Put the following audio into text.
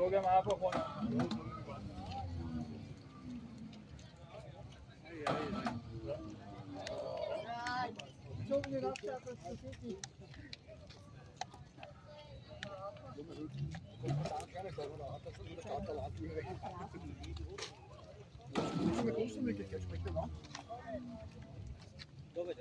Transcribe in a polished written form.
Guck mal einfach vorne. Çok bir hafta yapıyorsun. Dove?